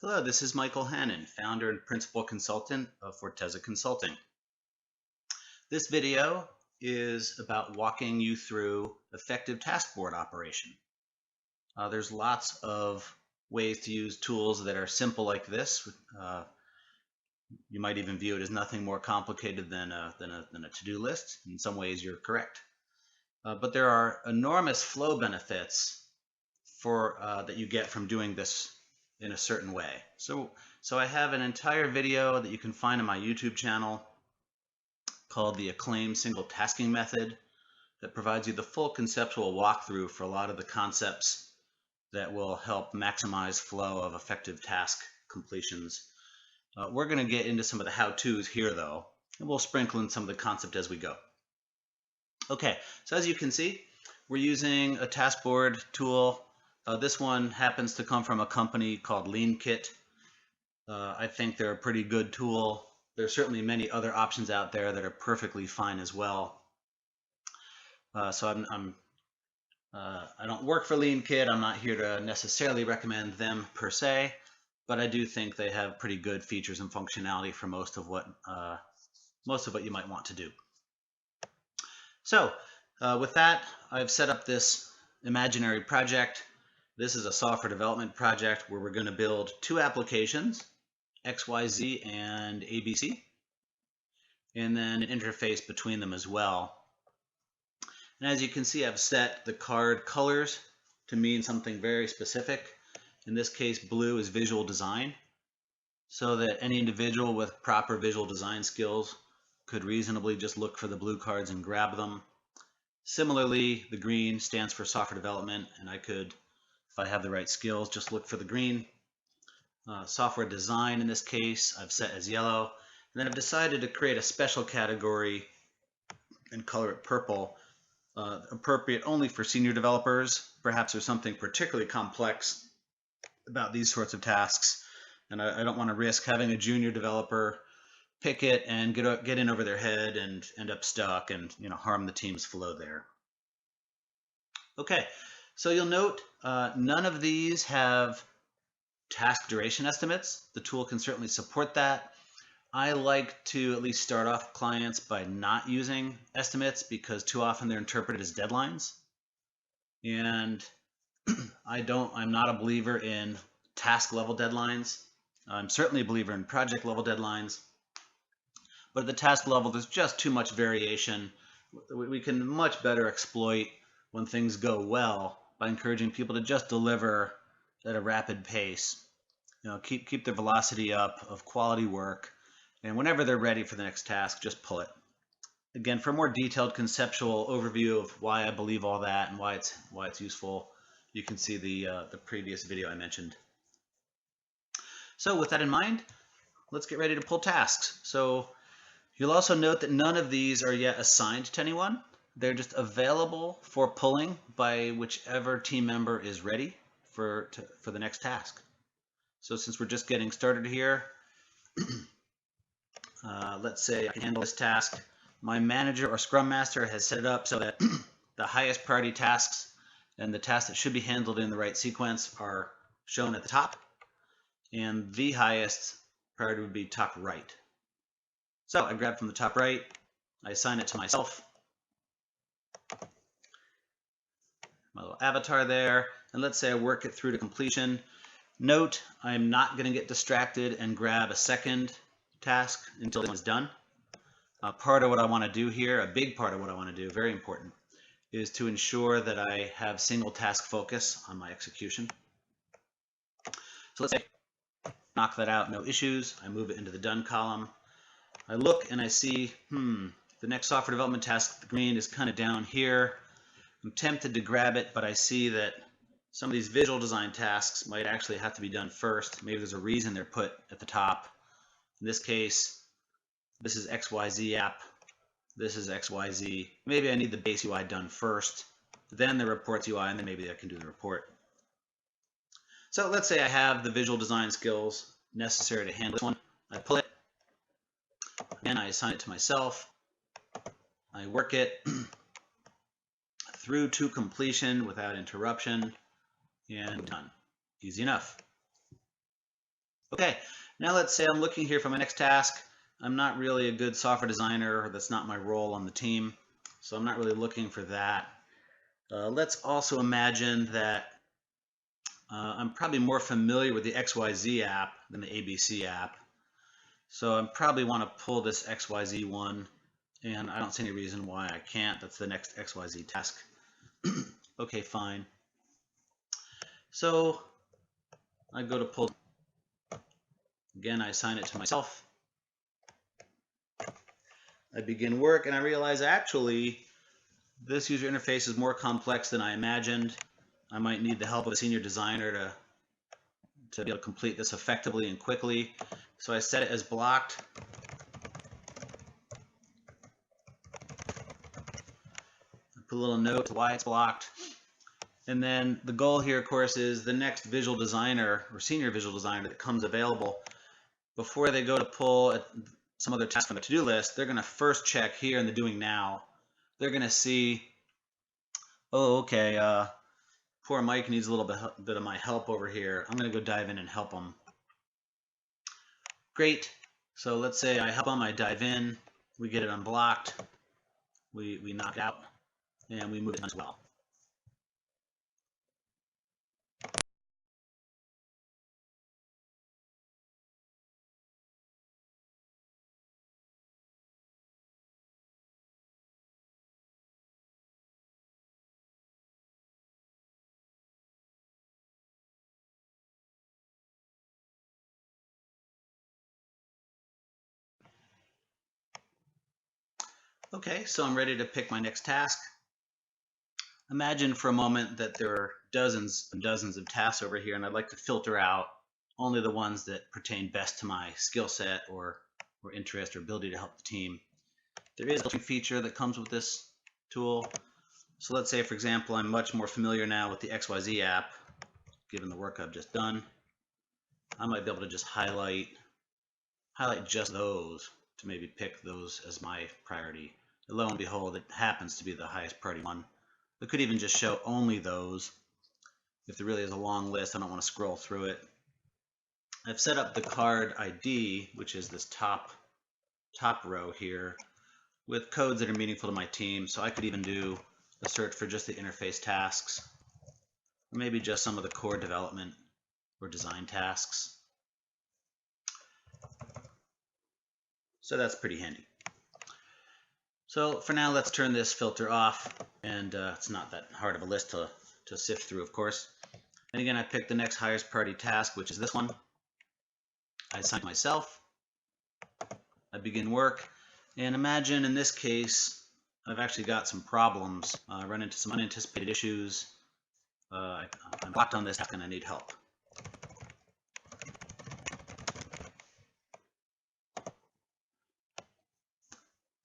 Hello, this is Michael Hannon, founder and principal consultant of Forteza Consulting. This video is about walking you through effective task board operation. There's lots of ways to use tools that are simple like this. You might even view it as nothing more complicated than a to-do list. In some ways, you're correct. But there are enormous flow benefits that you get from doing this in a certain way. So I have an entire video that you can find on my YouTube channel called the ACCLAIM Single Tasking Method that provides you the full conceptual walkthrough for a lot of the concepts that will help maximize flow of effective task completions. We're going to get into some of the how-tos here though, and we'll sprinkle in some of the concept as we go. Okay, so as you can see, we're using a task board tool. This one happens to come from a company called LeanKit. I think they're a pretty good tool. There's certainly many other options out there that are perfectly fine as well. So I don't work for LeanKit. I'm not here to necessarily recommend them per se, but I do think they have pretty good features and functionality for most of what you might want to do. So with that, I've set up this imaginary project. This is a software development project where we're going to build two applications, XYZ and ABC, and then an interface between them as well. And as you can see, I've set the card colors to mean something very specific. In this case, blue is visual design, so that any individual with proper visual design skills could reasonably just look for the blue cards and grab them. Similarly, the green stands for software development, and I could, if I have the right skills, just look for the green. Software design in this case I've set as yellow, and then I've decided to create a special category and color it purple, appropriate only for senior developers. Perhaps there's something particularly complex about these sorts of tasks, and I don't want to risk having a junior developer pick it and get in over their head and end up stuck and harm the team's flow there. Okay, so you'll note none of these have task duration estimates. The tool can certainly support that. I like to at least start off clients by not using estimates because too often they're interpreted as deadlines. And I'm not a believer in task level deadlines. I'm certainly a believer in project level deadlines. But at the task level, there's just too much variation. We can much better exploit when things go well by encouraging people to just deliver at a rapid pace. Keep their velocity up of quality work, and whenever they're ready for the next task, just pull it. Again, for a more detailed conceptual overview of why I believe all that and why it's useful, you can see the previous video I mentioned. So with that in mind, let's get ready to pull tasks. So you'll also note that none of these are yet assigned to anyone. They're just available for pulling by whichever team member is ready for the next task. So since we're just getting started here, let's say I can handle this task. My manager or scrum master has set it up so that the highest priority tasks and the tasks that should be handled in the right sequence are shown at the top, and the highest priority would be top right. So I grab from the top right, I assign it to myself, my little avatar there, and let's say I work it through to completion. Note, I'm not going to get distracted and grab a second task until this one's done. Part of what I want to do here, a big part of what I want to do, very important, is to ensure that I have single task focus on my execution. So let's say knock that out, no issues. I move it into the done column. I look and I see, the next software development task, the green, is kind of down here. I'm tempted to grab it, but I see that some of these visual design tasks might actually have to be done first. Maybe there's a reason they're put at the top. In this case, this is XYZ app. This is XYZ. Maybe I need the base UI done first, then the reports UI, and then maybe I can do the report. So let's say I have the visual design skills necessary to handle this one. I pull it, and I assign it to myself. I work it through to completion without interruption, and done. Easy enough. Okay, now let's say I'm looking here for my next task. I'm not really a good software designer. That's not my role on the team, so I'm not really looking for that. Let's also imagine that I'm probably more familiar with the XYZ app than the ABC app. So I probably want to pull this XYZ one, and I don't see any reason why I can't. That's the next XYZ task. Okay, fine. So I go to pull. Again, I assign it to myself. I begin work, and I realize actually this user interface is more complex than I imagined. I might need the help of a senior designer to be able to complete this effectively and quickly. So I set it as blocked. I put a little note to why it's blocked. And then the goal here, of course, is the next visual designer or senior visual designer that comes available, before they go to pull some other task from the to-do list, they're going to first check here in the doing now. They're going to see, oh, okay, poor Mike needs a little bit of my help over here. I'm going to go dive in and help him. Great. So let's say I help him, I dive in, we get it unblocked, we knock it out, and we move it as well. Okay, so I'm ready to pick my next task. Imagine for a moment that there are dozens and dozens of tasks over here, and I'd like to filter out only the ones that pertain best to my skill set or interest or ability to help the team. There is a feature that comes with this tool. So let's say, for example, I'm much more familiar now with the XYZ app, given the work I've just done. I might be able to just highlight just those to maybe pick those as my priority. And lo and behold, it happens to be the highest priority one. We could even just show only those. If there really is a long list, I don't want to scroll through it. I've set up the card ID, which is this top row here, with codes that are meaningful to my team. So I could even do a search for just the interface tasks, or maybe just some of the core development or design tasks. So that's pretty handy. So for now, let's turn this filter off, and it's not that hard of a list to sift through, of course. And again, I picked the next highest priority task, which is this one. I assign myself. I begin work, and imagine in this case, I've actually got some problems. I run into some unanticipated issues. I'm blocked on this task, and I need help.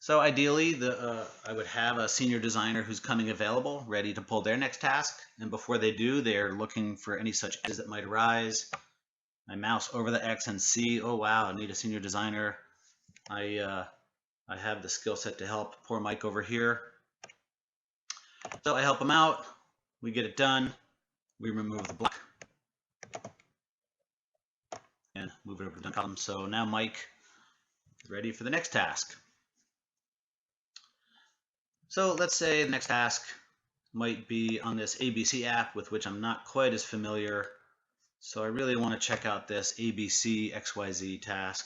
So ideally, I would have a senior designer who's coming available, ready to pull their next task. And before they do, they're looking for any such edges that might arise. I mouse over the X and see, oh wow, I need a senior designer. I have the skill set to help poor Mike over here. So I help him out. We get it done. We remove the block and move it over to the done column. So now Mike is ready for the next task. So let's say the next task might be on this ABC app, with which I'm not quite as familiar. So I really want to check out this ABC XYZ task.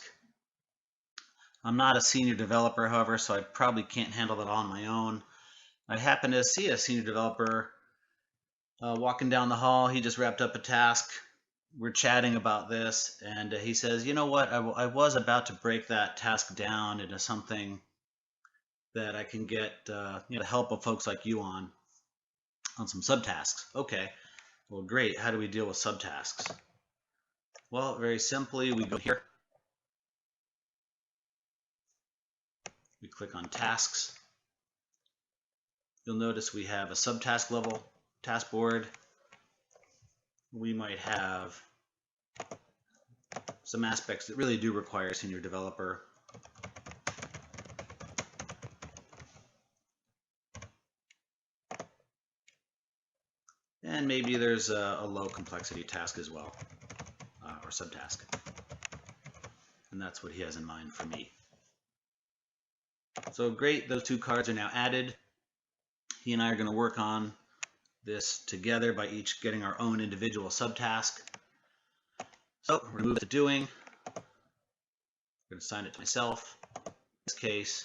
I'm not a senior developer, however, so I probably can't handle that all on my own. I happen to see a senior developer walking down the hall. He just wrapped up a task. We're chatting about this, and he says, you know what, I was about to break that task down into something that I can get the help of folks like you on some subtasks. Okay, well, great. How do we deal with subtasks? Well, very simply, we go here. We click on tasks. You'll notice we have a subtask level task board. We might have some aspects that really do require a senior developer. And maybe there's a low complexity task as well, or subtask. and that's what he has in mind for me. So great, those two cards are now added. He and I are going to work on this together by each getting our own individual subtask. So remove the doing. I'm going to assign it to myself. In this case,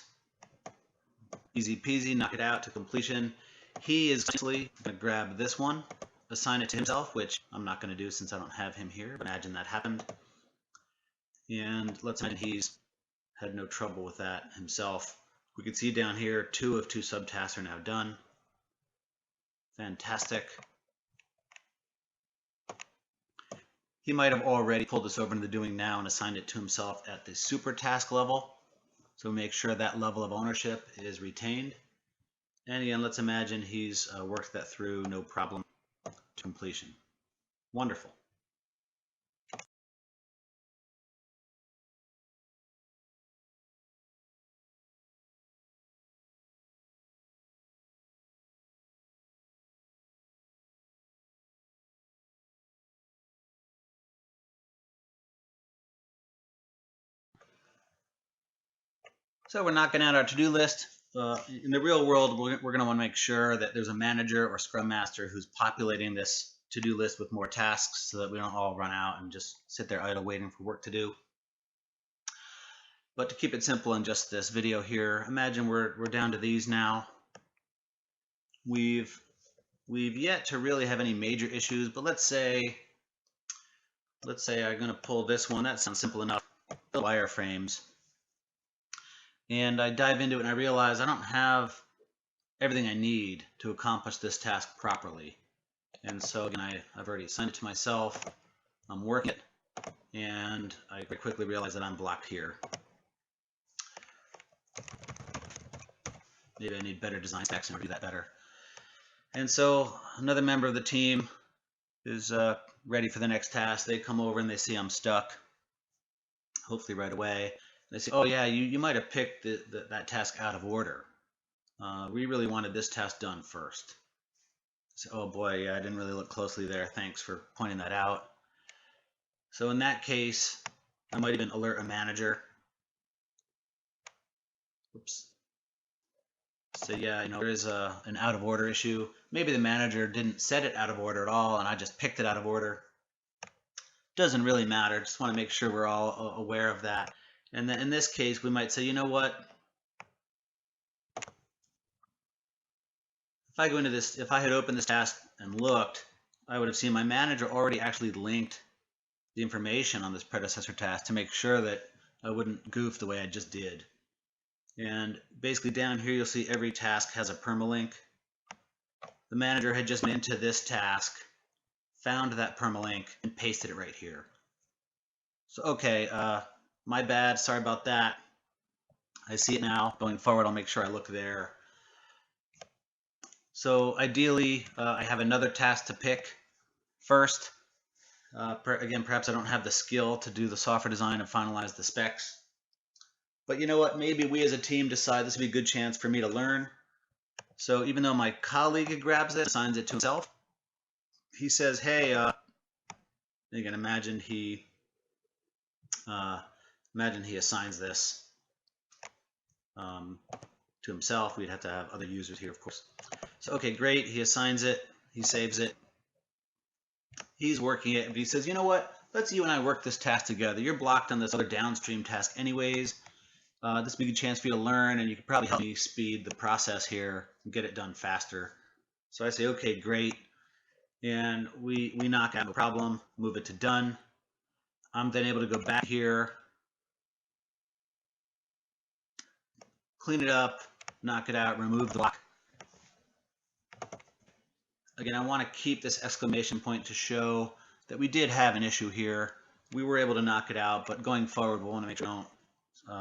easy peasy, knock it out to completion. He is going to grab this one, assign it to himself, which I'm not going to do since I don't have him here. But imagine that happened. And let's imagine he's had no trouble with that himself. We can see down here 2 of 2 subtasks are now done. Fantastic. He might have already pulled this over into the doing now and assigned it to himself at the super task level. So make sure that level of ownership is retained. And again, let's imagine he's worked that through, no problem, to completion. Wonderful. So we're knocking out our to-do list. In the real world, we're going to want to make sure that there's a manager or scrum master who's populating this to-do list with more tasks so that we don't all run out and just sit there idle waiting for work to do. But to keep it simple in just this video here, imagine we're down to these now. We've yet to really have any major issues, but let's say I'm going to pull this one. That sounds simple enough. The wireframes. And I dive into it and I realize I don't have everything I need to accomplish this task properly. And so again, I've already assigned it to myself. I'm working it, and I quickly realize that I'm blocked here. Maybe I need better design specs in order to do that better. And so another member of the team is ready for the next task. They come over and they see I'm stuck, hopefully right away. They say, oh yeah, you might have picked that task out of order. We really wanted this task done first. I say, oh boy, yeah, I didn't really look closely there. Thanks for pointing that out. So in that case, I might even alert a manager. Oops. So yeah, there is an out of order issue. Maybe the manager didn't set it out of order at all, and I just picked it out of order. Doesn't really matter. Just want to make sure we're all aware of that. And then in this case, we might say, you know what? If I go into this, if I had opened this task and looked, I would have seen my manager already actually linked the information on this predecessor task to make sure that I wouldn't goof the way I just did. And basically down here, you'll see every task has a permalink. The manager had just went into this task, found that permalink, and pasted it right here. So, okay, my bad, sorry about that. I see it now. Going forward, I'll make sure I look there. So ideally, I have another task to pick first. Again, perhaps I don't have the skill to do the software design and finalize the specs. But you know what? Maybe we as a team decide this would be a good chance for me to learn. So even though my colleague grabs it, assigns it to himself, he says, hey, you can imagine he assigns this to himself. We'd have to have other users here, of course. So, okay, great. He assigns it. He saves it. He's working it. But he says, you know what? Let's you and I work this task together. You're blocked on this other downstream task anyways. This would be a good chance for you to learn, and you could probably help me speed the process here and get it done faster. So I say, okay, great. And we knock out no problem, move it to done. I'm then able to go back here, clean it up, knock it out, remove the block. Again, I want to keep this exclamation point to show that we did have an issue here. We were able to knock it out, but going forward, we want to make sure we don't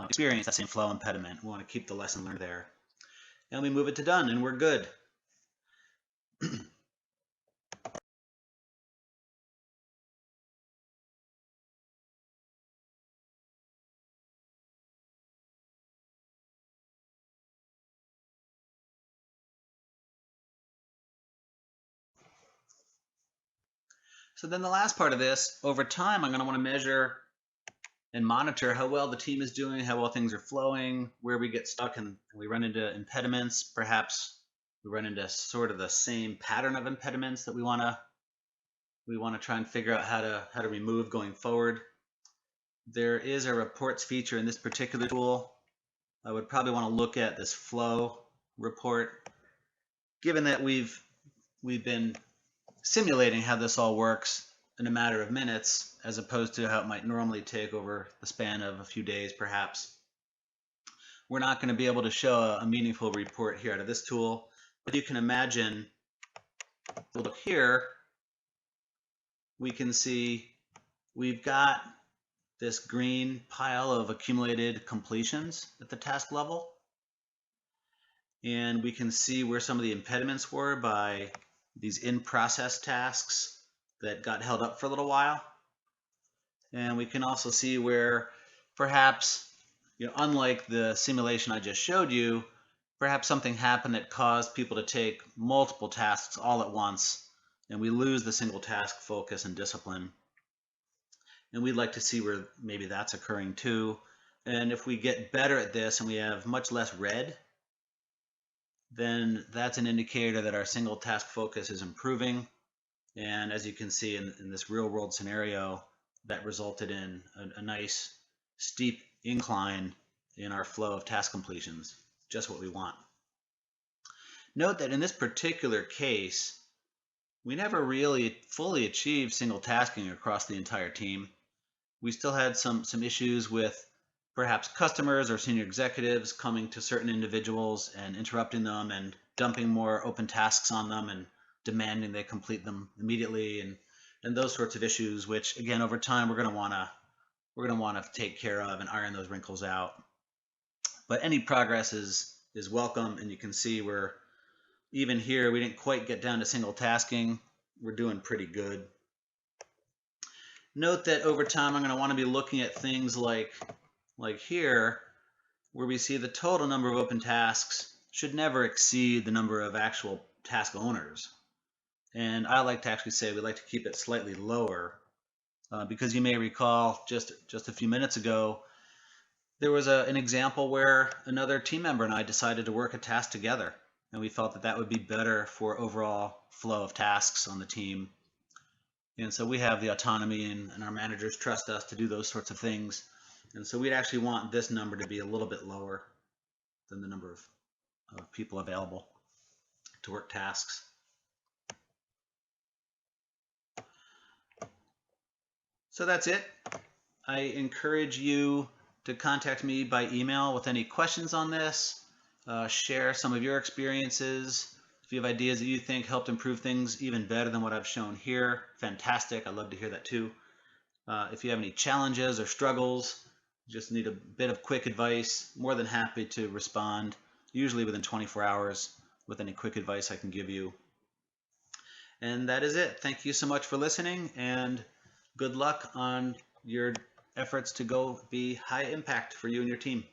experience that same flow impediment. We want to keep the lesson learned there. And we move it to done, and we're good. So then the last part of this, over time, I'm going to want to measure and monitor how well the team is doing, how well things are flowing, where we get stuck and we run into impediments. Perhaps we run into sort of the same pattern of impediments that we want to try and figure out how to remove going forward. There is a reports feature in this particular tool. I would probably want to look at this flow report, given that we've been simulating how this all works in a matter of minutes, as opposed to how it might normally take over the span of a few days, perhaps. We're not going to be able to show a meaningful report here out of this tool, but you can imagine, look here, we can see we've got this green pile of accumulated completions at the task level. And we can see where some of the impediments were by these in-process tasks that got held up for a little while. And we can also see where perhaps, unlike the simulation I just showed you, perhaps something happened that caused people to take multiple tasks all at once, and we lose the single task focus and discipline. And we'd like to see where maybe that's occurring too. And if we get better at this and we have much less red, then that's an indicator that our single task focus is improving. And as you can see in this real world scenario, that resulted in a nice steep incline in our flow of task completions, just what we want. Note that in this particular case, we never really fully achieved single tasking across the entire team. We still had some issues with perhaps customers or senior executives coming to certain individuals and interrupting them and dumping more open tasks on them and demanding they complete them immediately, and those sorts of issues, which again over time we're going to want to take care of and iron those wrinkles out. But any progress is welcome, and you can see we're even here, we didn't quite get down to single tasking. We're doing pretty good. Note that over time I'm going to want to be looking at things like here, where we see the total number of open tasks should never exceed the number of actual task owners. And I like to actually say we like to keep it slightly lower, because you may recall just a few minutes ago, there was an example where another team member and I decided to work a task together, and we felt that that would be better for overall flow of tasks on the team. And so we have the autonomy, and our managers trust us to do those sorts of things. And so we'd actually want this number to be a little bit lower than the number of people available to work tasks. So that's it. I encourage you to contact me by email with any questions on this. Share some of your experiences. If you have ideas that you think helped improve things even better than what I've shown here, fantastic. I'd love to hear that too. If you have any challenges or struggles, just need a bit of quick advice, more than happy to respond, usually within 24 hours, with any quick advice I can give you. And that is it. Thank you so much for listening, and good luck on your efforts to go be high impact for you and your team.